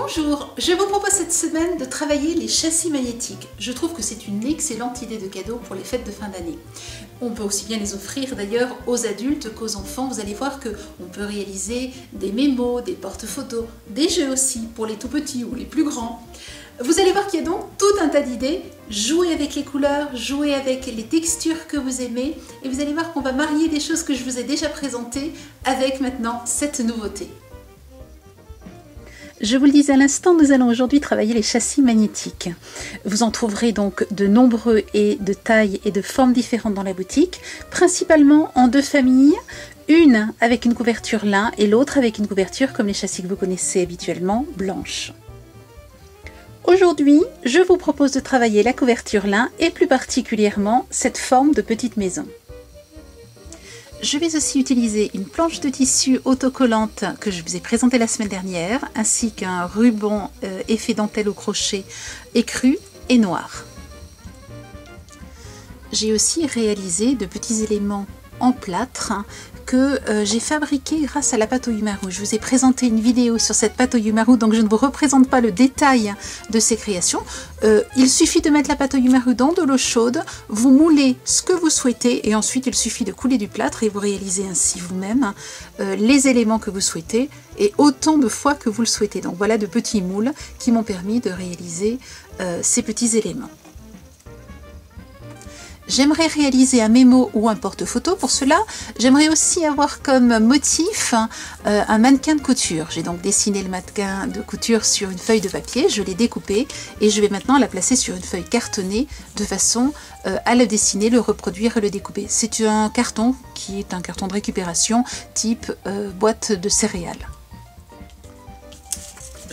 Bonjour, je vous propose cette semaine de travailler les châssis magnétiques. Je trouve que c'est une excellente idée de cadeau pour les fêtes de fin d'année. On peut aussi bien les offrir d'ailleurs aux adultes qu'aux enfants. Vous allez voir qu'on peut réaliser des mémos, des porte-photos, des jeux aussi pour les tout petits ou les plus grands. Vous allez voir qu'il y a donc tout un tas d'idées. Jouez avec les couleurs, jouez avec les textures que vous aimez et vous allez voir qu'on va marier des choses que je vous ai déjà présentées avec maintenant cette nouveauté. Je vous le disais à l'instant, nous allons aujourd'hui travailler les châssis magnétiques. Vous en trouverez donc de nombreux et de tailles et de formes différentes dans la boutique, principalement en deux familles, une avec une couverture lin et l'autre avec une couverture comme les châssis que vous connaissez habituellement, blanche. Aujourd'hui, je vous propose de travailler la couverture lin et plus particulièrement cette forme de petite maison. Je vais aussi utiliser une planche de tissu autocollante que je vous ai présentée la semaine dernière, ainsi qu'un ruban effet dentelle au crochet écru et noir. J'ai aussi réalisé de petits éléments en plâtre que j'ai fabriqué grâce à la pâte au Yumaru. Je vous ai présenté une vidéo sur cette pâte au Yumaru, donc je ne vous représente pas le détail de ces créations. Il suffit de mettre la pâte au Yumaru dans de l'eau chaude, vous moulez ce que vous souhaitez et ensuite il suffit de couler du plâtre et vous réalisez ainsi vous-même les éléments que vous souhaitez et autant de fois que vous le souhaitez. Donc voilà de petits moules qui m'ont permis de réaliser ces petits éléments. J'aimerais réaliser un mémo ou un porte-photo. Pour cela, j'aimerais aussi avoir comme motif un mannequin de couture. J'ai donc dessiné le mannequin de couture sur une feuille de papier, je l'ai découpé et je vais maintenant la placer sur une feuille cartonnée de façon à le dessiner, le reproduire et le découper. C'est un carton qui est un carton de récupération type boîte de céréales.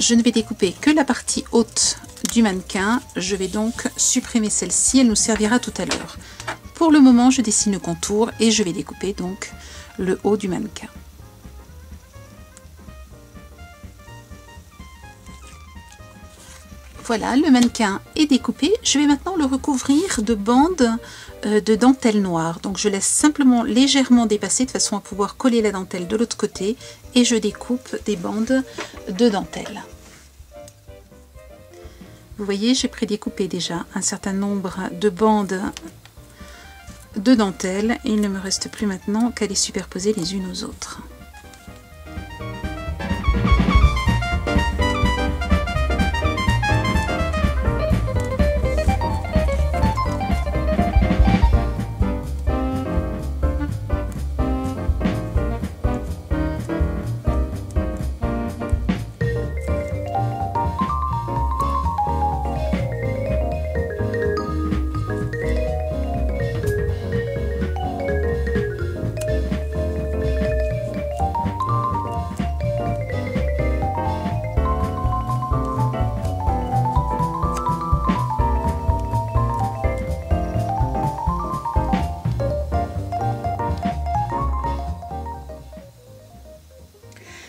Je ne vais découper que la partie haute du mannequin, je vais donc supprimer celle-ci, elle nous servira tout à l'heure. Pour le moment, je dessine le contour et je vais découper donc le haut du mannequin. Voilà, le mannequin est découpé. Je vais maintenant le recouvrir de bandes de dentelle noire. Donc je laisse simplement légèrement dépasser de façon à pouvoir coller la dentelle de l'autre côté et je découpe des bandes de dentelle. Vous voyez, j'ai prédécoupé déjà un certain nombre de bandes de dentelle et il ne me reste plus maintenant qu'à les superposer les unes aux autres.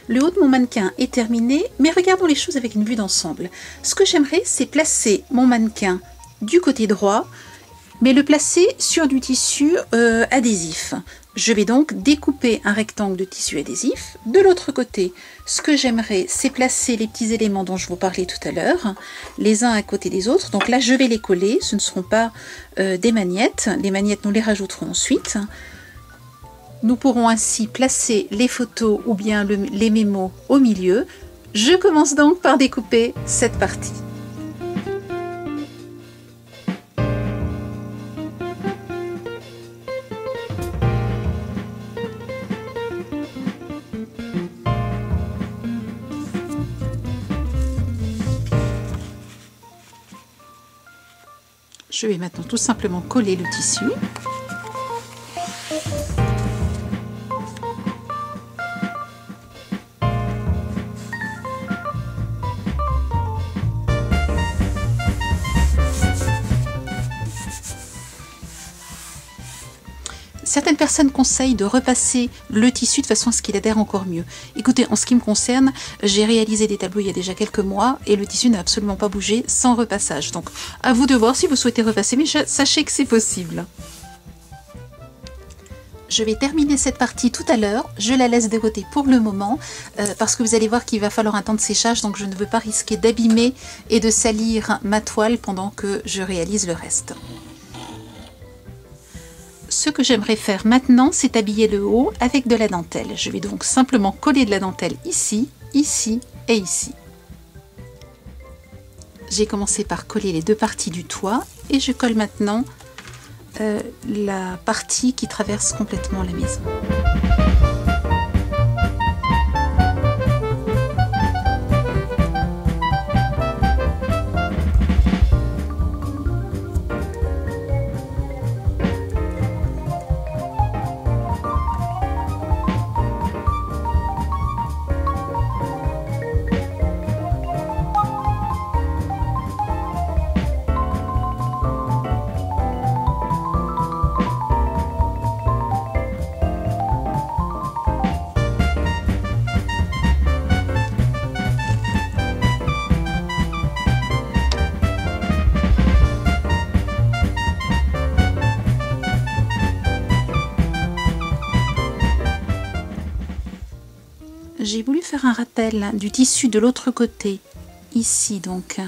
Le haut de mon mannequin est terminé, mais regardons les choses avec une vue d'ensemble. Ce que j'aimerais, c'est placer mon mannequin du côté droit, mais le placer sur du tissu adhésif. Je vais donc découper un rectangle de tissu adhésif. De l'autre côté, ce que j'aimerais, c'est placer les petits éléments dont je vous parlais tout à l'heure, les uns à côté des autres. Donc là, je vais les coller, ce ne seront pas des magnettes. Les magnettes, nous les rajouterons ensuite. Nous pourrons ainsi placer les photos ou bien les mémos au milieu. Je commence donc par découper cette partie. Je vais maintenant tout simplement coller le tissu. Certaines personnes conseillent de repasser le tissu de façon à ce qu'il adhère encore mieux. Écoutez, en ce qui me concerne, j'ai réalisé des tableaux il y a déjà quelques mois et le tissu n'a absolument pas bougé sans repassage. Donc, à vous de voir si vous souhaitez repasser, mais sachez que c'est possible. je vais terminer cette partie tout à l'heure. Je la laisse de côté pour le moment parce que vous allez voir qu'il va falloir un temps de séchage, donc je ne veux pas risquer d'abîmer et de salir ma toile pendant que je réalise le reste. Ce que j'aimerais faire maintenant, c'est habiller le haut avec de la dentelle. Je vais donc simplement coller de la dentelle ici, ici et ici. J'ai commencé par coller les deux parties du toit et je colle maintenant la partie qui traverse complètement la maison. J'ai voulu faire un rappel du tissu de l'autre côté, ici donc,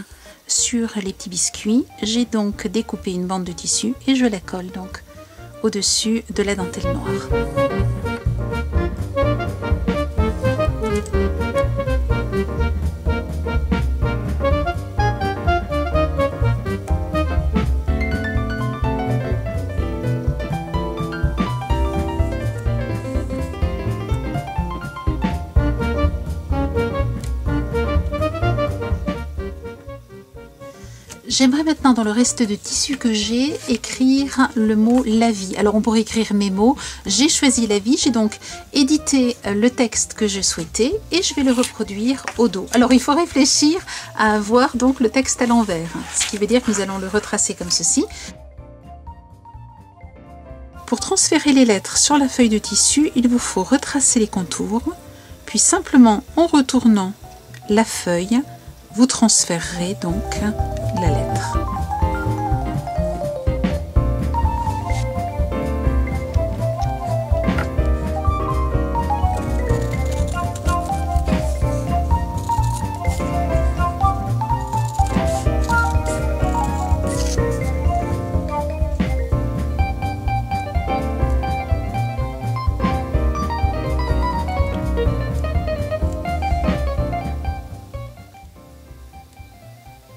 sur les petits biscuits. J'ai donc découpé une bande de tissu et je la colle donc au-dessus de la dentelle noire. J'aimerais maintenant, dans le reste de tissu que j'ai, écrire le mot la vie. Alors on pourrait écrire mes mots. J'ai choisi la vie, j'ai donc édité le texte que je souhaitais et je vais le reproduire au dos. Alors il faut réfléchir à avoir donc le texte à l'envers, ce qui veut dire que nous allons le retracer comme ceci. Pour transférer les lettres sur la feuille de tissu, il vous faut retracer les contours, puis simplement en retournant la feuille, vous transférerez donc la lettre.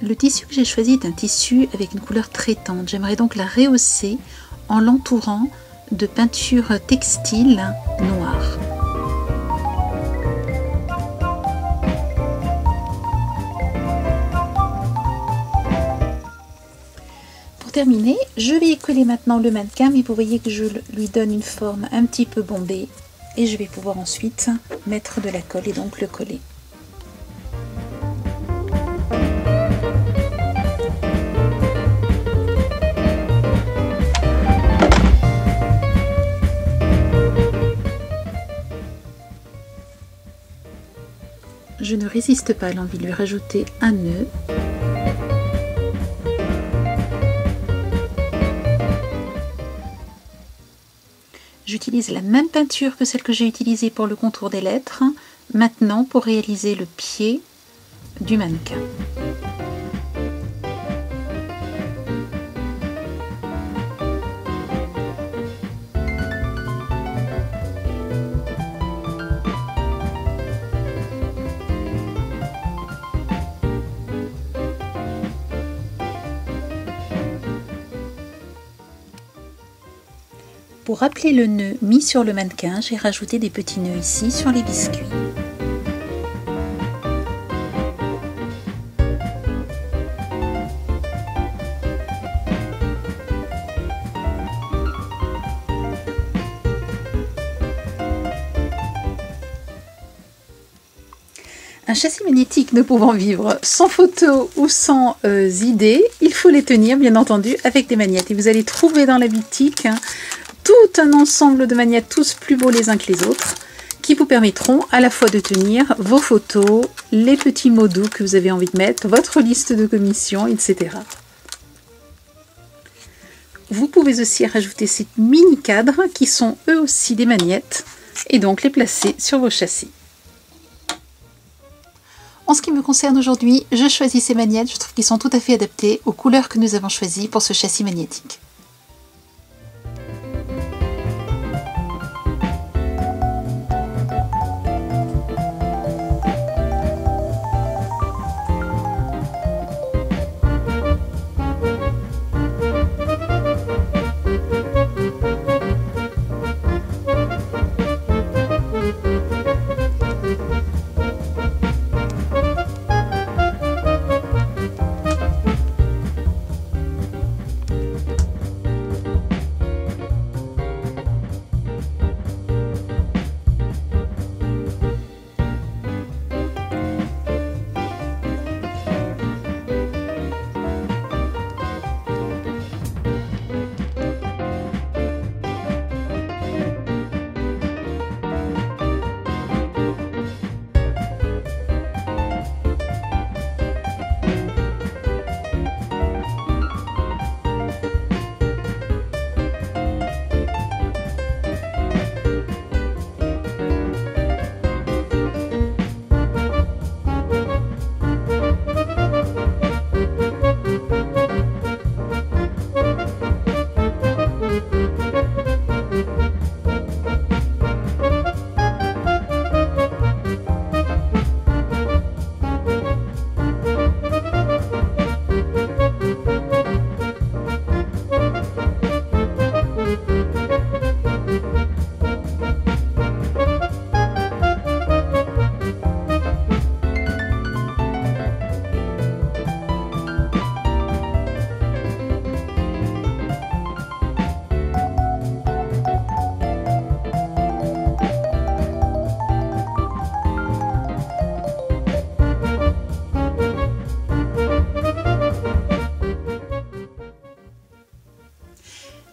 Le tissu que j'ai choisi est un tissu avec une couleur très tendre. J'aimerais donc la rehausser en l'entourant de peinture textile noire. Pour terminer, je vais coller maintenant le mannequin, mais vous voyez que je lui donne une forme un petit peu bombée et je vais pouvoir ensuite mettre de la colle et donc le coller. Je ne résiste pas à l'envie de lui rajouter un nœud. J'utilise la même peinture que celle que j'ai utilisée pour le contour des lettres, maintenant pour réaliser le pied du mannequin. Pour rappeler le nœud mis sur le mannequin, j'ai rajouté des petits nœuds ici sur les biscuits. Un châssis magnétique ne pouvant vivre sans photo ou sans idée, il faut les tenir bien entendu avec des magnettes. Et vous allez trouver dans la boutique tout un ensemble de magnettes, tous plus beaux les uns que les autres, qui vous permettront à la fois de tenir vos photos, les petits mots doux que vous avez envie de mettre, votre liste de commissions, etc. vous pouvez aussi rajouter ces mini cadres qui sont eux aussi des magnettes et donc les placer sur vos châssis. En ce qui me concerne aujourd'hui, je choisis ces magnettes, je trouve qu'ils sont tout à fait adaptés aux couleurs que nous avons choisies pour ce châssis magnétique.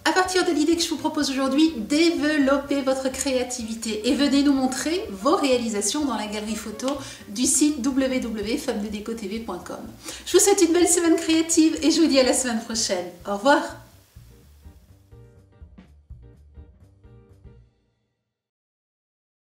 À partir de l'idée que je vous propose aujourd'hui, développez votre créativité et venez nous montrer vos réalisations dans la galerie photo du site www.femmededecotv.com. Je vous souhaite une belle semaine créative et je vous dis à la semaine prochaine. Au revoir.